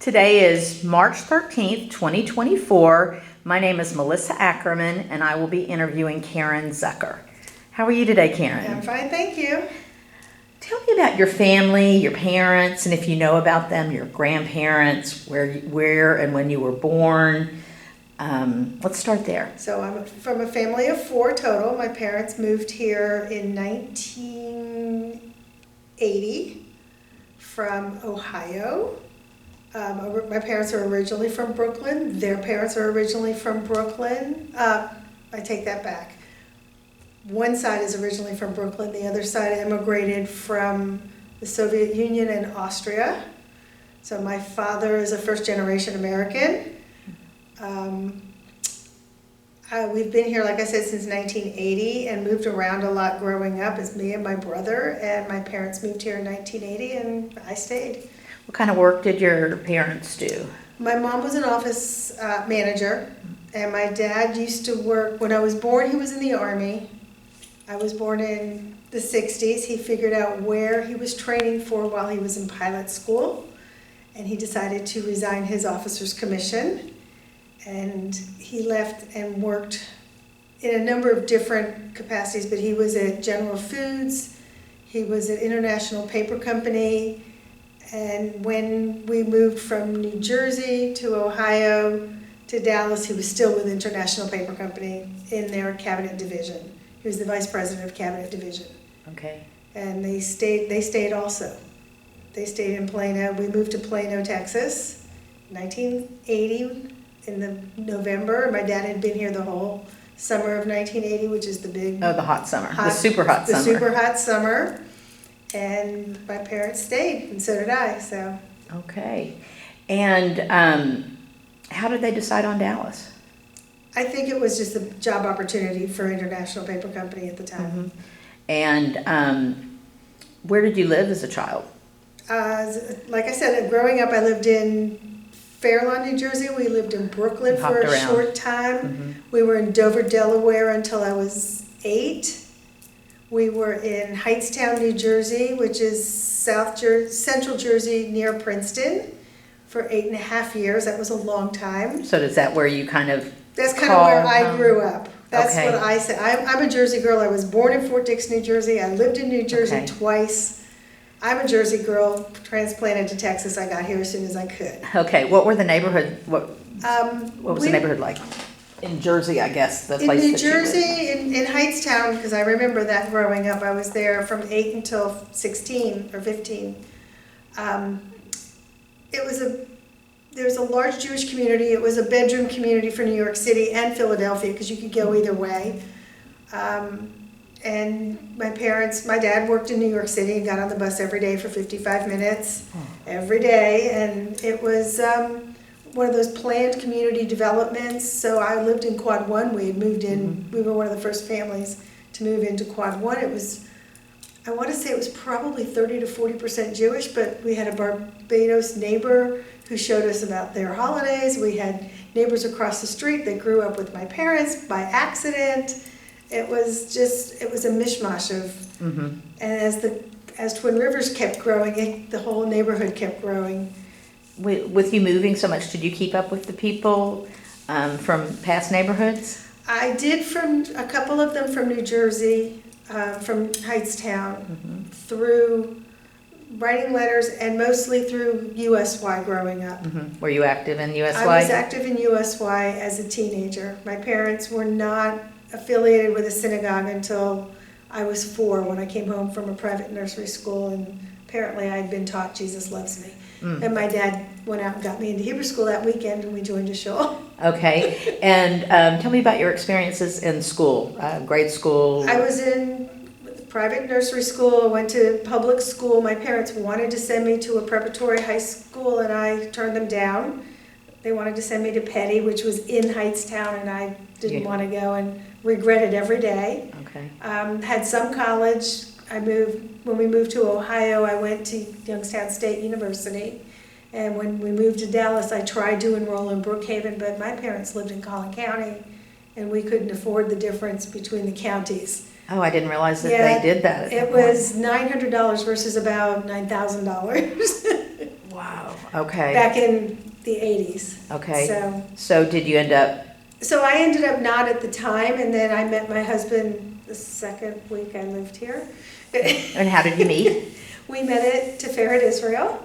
Today is March 13th, 2024. My name is Melissa Ackerman, and I will be interviewing Karen Zucker. How are you today, Karen? I'm fine, thank you. Tell me about your family, your parents, and if you know about them, your grandparents, where and when you were born. Let's start there. So I'm from a family of 4 total. My parents moved here in 1980 from Ohio. My parents are originally from Brooklyn. Their parents are originally from Brooklyn. I take that back. One side is originally from Brooklyn. The other side immigrated from the Soviet Union and Austria. So my father is a first-generation American. We've been here, like I said, since 1980 and moved around a lot growing up. It's me and my brother, and my parents moved here in 1980 and I stayed. What kind of work did your parents do? My mom was an office manager, and my dad used to work, when I was born, he was in the Army. I was born in the 60s. He figured out where he was training for while he was in pilot school, and he decided to resign his officer's commission. And he left and worked in a number of different capacities, but he was at General Foods, he was at International Paper Company, and when we moved from New Jersey to Ohio to Dallas, he was still with International Paper Company in their cabinet division. He was the vice president of cabinet division. Okay. And they stayed also. They stayed in Plano. We moved to Plano, Texas, 1980. In the November. My dad had been here the whole summer of 1980, which is the big... Oh, the hot summer. The super hot summer. The super hot summer. And my parents stayed, and so did I, so... Okay. And how did they decide on Dallas? I think it was just a job opportunity for International Paper Company at the time. Mm-hmm. And where did you live as a child? Like I said, growing up, I lived in Fairlawn, New Jersey. We lived in Brooklyn for a short time. Mm-hmm. We were in Dover, Delaware until I was 8. We were in Hightstown, New Jersey, which is central Jersey near Princeton, for 8.5 years. That was a long time. So is that where you kind of... That's kind of where I grew up. That's okay. what I say. I'm a Jersey girl. I was born in Fort Dix, New Jersey. I lived in New Jersey twice. I'm a Jersey girl, transplanted to Texas. I got here as soon as I could. Okay, what were the neighborhood? What was the neighborhood like in Jersey? I guess the place. In New Jersey, in Hightstown, because I remember that growing up. I was there from 8 until 16 or 15. There was a large Jewish community. It was a bedroom community for New York City and Philadelphia, because you could go either way. And my dad worked in New York City and got on the bus every day for 55 minutes, every day. And it was one of those planned community developments. So I lived in Quad 1. We had moved in, we were one of the first families to move into Quad 1. It was, I want to say it was probably 30 to 40% Jewish, but we had a Barbados neighbor who showed us about their holidays. We had neighbors across the street that grew up with my parents by accident. It was a mishmash of, and as Twin Rivers kept growing, the whole neighborhood kept growing. With you moving so much, did you keep up with the people from past neighborhoods? I did, from a couple of them from New Jersey, from Hightstown, through writing letters, and mostly through USY growing up. Were you active in USY? I was active in USY as a teenager. My parents were not affiliated with a synagogue until I was 4, when I came home from a private nursery school, and apparently I had been taught Jesus loves me. And my dad went out and got me into Hebrew school that weekend, and we joined a shul. Okay, and tell me about your experiences in school, grade school. I was in private nursery school. I went to public school. My parents wanted to send me to a preparatory high school, and I turned them down. They wanted to send me to Petty, which was in Hightstown, and I didn't want to go, and regret it every day. Okay. Had some college. When we moved to Ohio, I went to Youngstown State University. And when we moved to Dallas, I tried to enroll in Brookhaven, but my parents lived in Collin County, and we couldn't afford the difference between the counties. Oh, I didn't realize that they did that. It was $900 versus about $9,000. Wow. Okay. back in the 80s. Okay. So, So did you end up, so I ended up not at the time, and then I met my husband the second week I lived here. and how did you meet? We met at Tiferet, Israel,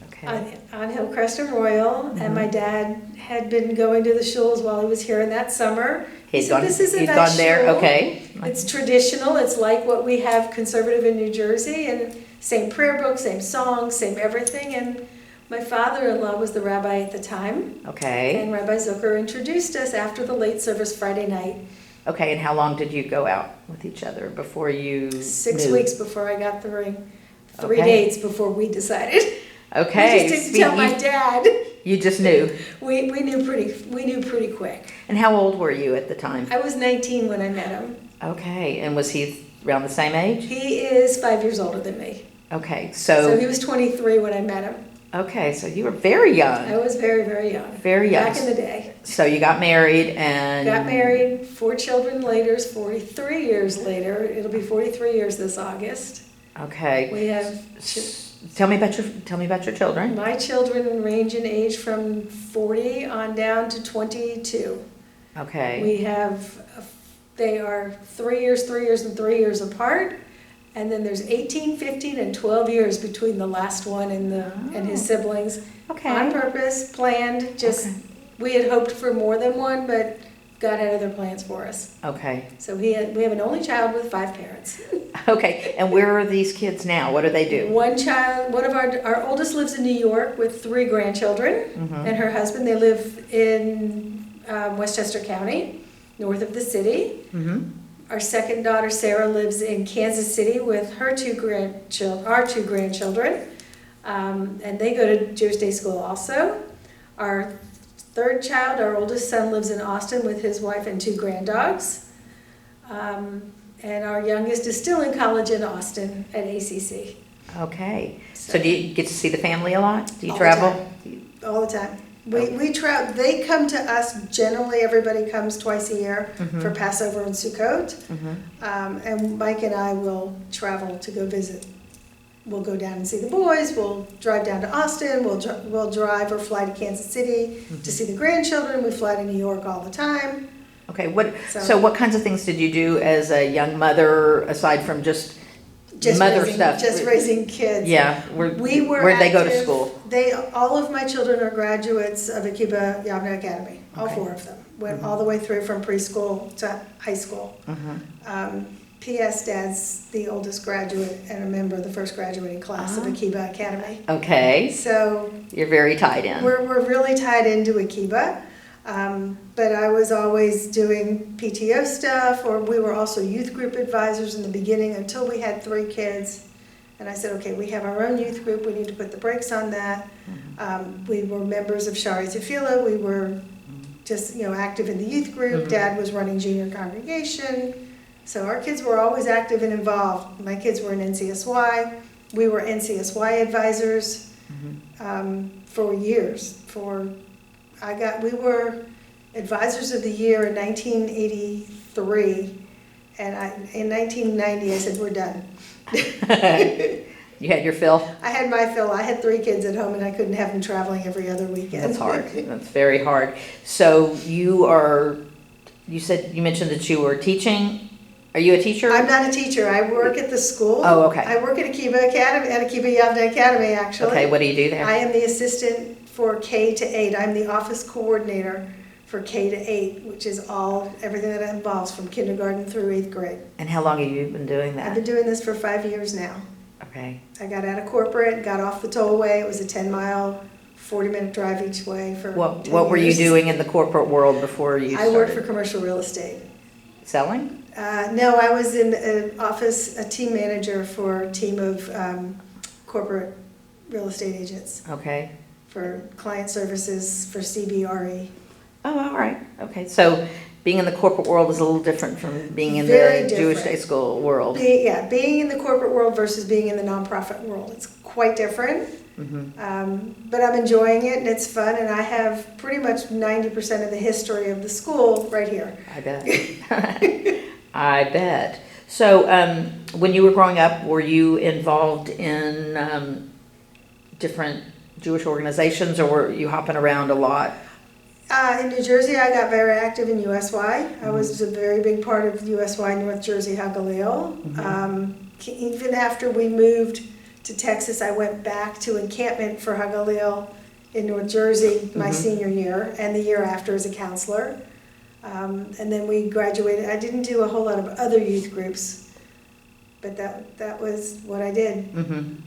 Okay. on Hillcrest and Royal, and my dad had been going to the shuls while he was here in that summer. He said, "This is a He'd nice gone there, shul. okay. It's traditional. It's like what we have conservative in New Jersey, and same prayer book, same songs, same everything." And my father-in-law was the rabbi at the time, Okay. and Rabbi Zucker introduced us after the late service Friday night. Okay, and how long did you go out with each other before you 6 knew? weeks before I got the ring. 3 Okay. days before we decided. Okay. We just didn't tell my dad. You just knew. We knew pretty quick. And how old were you at the time? I was 19 when I met him. Okay, and was he around the same age? He is 5 years older than me. Okay, So he was 23 when I met him. okay, so you were very I young. was very, very young. Very young. Back in the day. So you got married and Got married, 4 children later, 43 years later. It'll be 43 years this August. Okay. We have, Tell me about your children. my children range in age from 40 on down to 22. Okay. We have, they are 3 years, 3 years, and 3 years apart. And then there's 18, 15, and 12 years between the last one and his siblings. Okay. On purpose, planned, just, Okay. we had hoped for more than one, but God had other plans for us. Okay. So we have an only child with 5 parents. Okay. And where are these kids now? What do they do? One child, one of our oldest lives in New York with 3 grandchildren, and her husband. They live in Westchester County, north of the city. Mm-hmm. Our second daughter, Sarah, lives in Kansas City with her 2 grandchildren, and they go to Jewish Day School also. Our third child, our oldest son, lives in Austin with his wife and 2 granddogs. And our youngest is still in college in Austin at ACC. Okay. So do you get to see the family a lot? Do you All the travel? All the time. We travel. They come to us. Generally, everybody comes twice a year for Passover and Sukkot. And Mike and I will travel to go visit. We'll go down and see the boys. We'll drive down to Austin. We'll drive or fly to Kansas City to see the grandchildren. We fly to New York all the time. Okay. So what kinds of things did you do as a young mother aside from just mother stuff? Just raising kids. Yeah. Where'd they go to school? All of my children are graduates of Akiba Yavne Academy. All Okay. 4 of them went all the way through from preschool to high school. P.S. Dad's the oldest graduate and a member of the first graduating class of Akiba Academy. Okay. So You're very tied in. we're really tied into Akiba. But I was always doing PTO stuff, or we were also youth group advisors in the beginning until we had 3 kids. And I said, okay, we have our own youth group, we need to put the brakes on that. We were members of Shari Tefillah, we were just, active in the youth group. Dad was running junior congregation. So our kids were always active and involved. My kids were in NCSY. We were NCSY advisors for years. We were advisors of the year in 1983, and in 1990 I said, we're done. You had your fill? I had my fill. I had 3 kids at home, and I couldn't have them traveling every other weekend. That's hard. That's very hard. So you mentioned that you were teaching. Are you a teacher? I'm not a teacher. I work at the school. Oh, okay. I work at Akiba Academy, at Akiba Yavne Academy, actually. Okay, what do you do there? I am the assistant for K to 8. I'm the office coordinator for K to 8, which is everything that it involves from kindergarten through 8th grade. And how long have you been doing I've that? been doing this for 5 years now. Okay. I got out of corporate, got off the tollway. It was a 10-mile, 40-minute drive each way for 10 What were you years. doing in the corporate world before you started? I worked for commercial real estate. Selling? No, I was in an office, a team manager for a team of corporate real estate agents Okay. for client services for CBRE. Oh, all right. Okay. So being in the corporate world is a little different from being in Very the Jewish different. Day School world. Being in the corporate world versus being in the nonprofit world. It's quite different. But I'm enjoying it, and it's fun, and I have pretty much 90% of the history of the school right here. I bet. I bet. So when you were growing up, were you involved in different Jewish organizations, or were you hopping around a lot? In New Jersey, I got very active in USY. I was a very big part of USY North Jersey Hagalil. Even after we moved to Texas, I went back to encampment for Hagalil in North Jersey my senior year and the year after as a counselor. And then we graduated. I didn't do a whole lot of other youth groups, but that was what I did.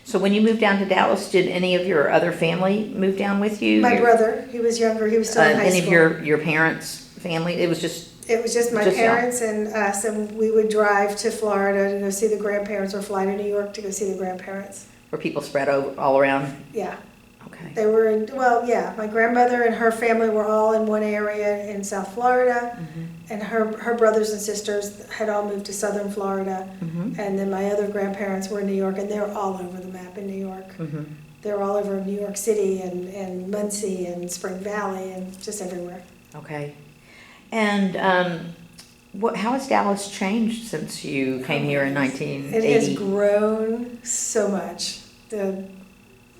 So when you moved down to Dallas, did any of your other family move down with you? My brother, he was younger. He was still in high Any school. of your parents' family? It was just My just parents and us, and we would drive to Florida to go see the grandparents, or fly to New York to go see the grandparents. were people spread all around? Yeah. Okay. They were in, well, yeah, my grandmother and her family were all in one area in South Florida, and her brothers and sisters had all moved to southern Florida, and then my other grandparents were in New York, and they're all over the map in New York. They're all over New York City and Muncie and Spring Valley and just everywhere. Okay. And how has Dallas changed since you came here in 1980? It has grown so much.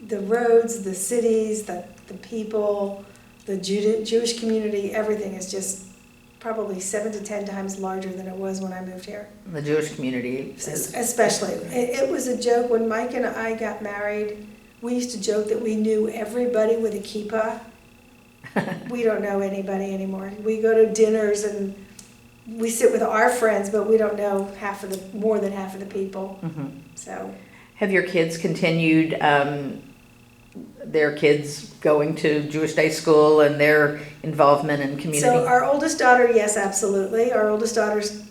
The roads, the cities, the people, the Jewish community, everything is just probably 7 to 10 times larger than it was when I moved here. The Jewish community Especially. It was a joke when Mike and I got married. We used to joke that we knew everybody with a kippah. We don't know anybody anymore. We go to dinners and we sit with our friends, but we don't know more than half of the people. So, have your kids continued their kids going to Jewish day school and their involvement in community? So our oldest daughter, yes, absolutely. Our oldest daughter's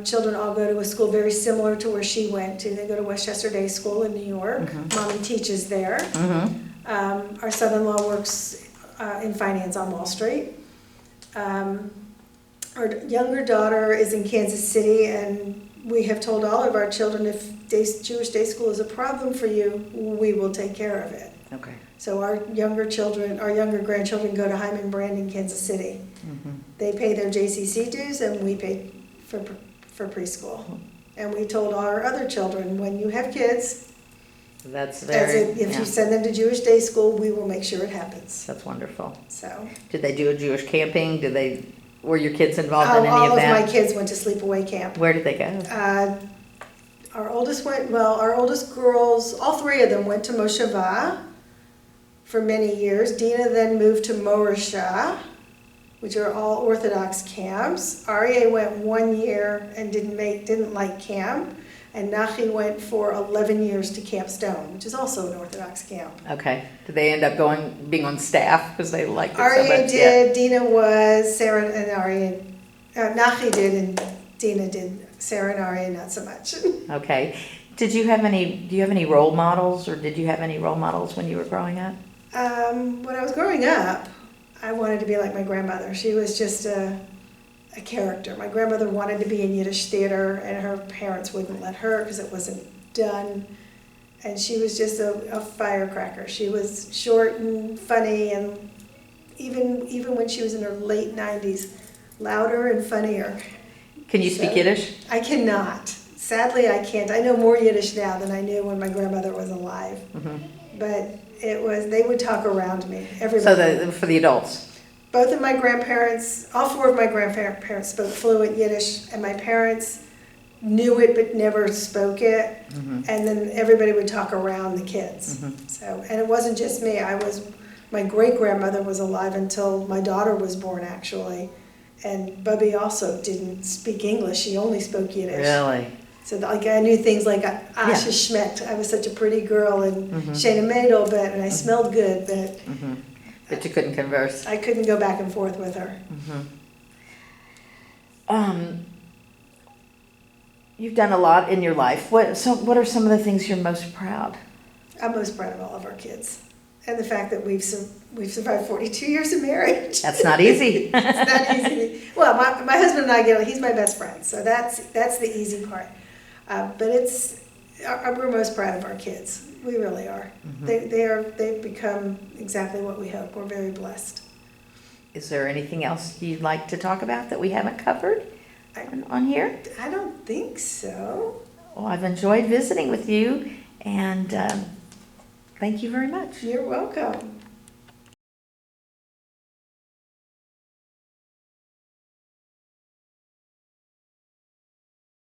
children all go to a school very similar to where she went to. They go to Westchester Day School in New York. Mommy teaches there. Our son-in-law works in finance on Wall Street. Our younger daughter is in Kansas City, and we have told all of our children, if Jewish day school is a problem for you, we will take care of it. Okay. So our younger grandchildren go to Hyman Brand in Kansas City. They pay their JCC dues, and we pay for preschool. And we told our other children, when you have kids, if you send them to Jewish day school, we will make sure it happens. That's wonderful. So. Did they do a Jewish camping? Were your kids involved in any of that? All of my kids went to sleepaway camp. Where did they go? Our oldest girls, all three of them went to Mosheva for many years. Dina then moved to Morisha, which are all Orthodox camps. Aryeh went 1 year and didn't like camp. And Nachi went for 11 years to Camp Stone, which is also an Orthodox camp. Okay. Did they end up being on staff because they liked it so Aryeh much? did, yeah. Dina was, Sarah and Aryeh, Nachi did, and Dina did. Sarah and Aryeh, not so much. Okay. Do you have any role models, or did you have any role models when you were growing up? When I was growing up, I wanted to be like my grandmother. She was just a character. My grandmother wanted to be in Yiddish theater, and her parents wouldn't let her because it wasn't done. And she was just a firecracker. She was short and funny, and even when she was in her late 90s, louder and funnier. Can you speak Yiddish? I cannot. Sadly, I can't. I know more Yiddish now than I knew when my grandmother was alive. But they would talk around me. Everybody. So for the adults? Both of my grandparents, all four of my grandparents spoke fluent Yiddish, and my parents knew it but never spoke it. And then everybody would talk around the kids. So, and it wasn't just me. My great-grandmother was alive until my daughter was born, actually. And Bubby also didn't speak English. She only spoke Yiddish. Really? So I knew things like Asha Schmeck. I was such a pretty girl, and Shana Madel, and I smelled good, but you couldn't converse. I couldn't go back and forth with her. You've done a lot in your life. What are some of the things you're most proud? I'm most proud of all of our kids, and the fact that we've survived 42 years of marriage. That's not easy. It's not easy. Well, my husband and I he's my best friend, so that's the easy part. But we're most proud of our kids. We really are. They've become exactly what we hope. We're very blessed. Is there anything else you'd like to talk about that we haven't covered on here? I don't think so. Well, I've enjoyed visiting with you, and Thank you very much. You're welcome.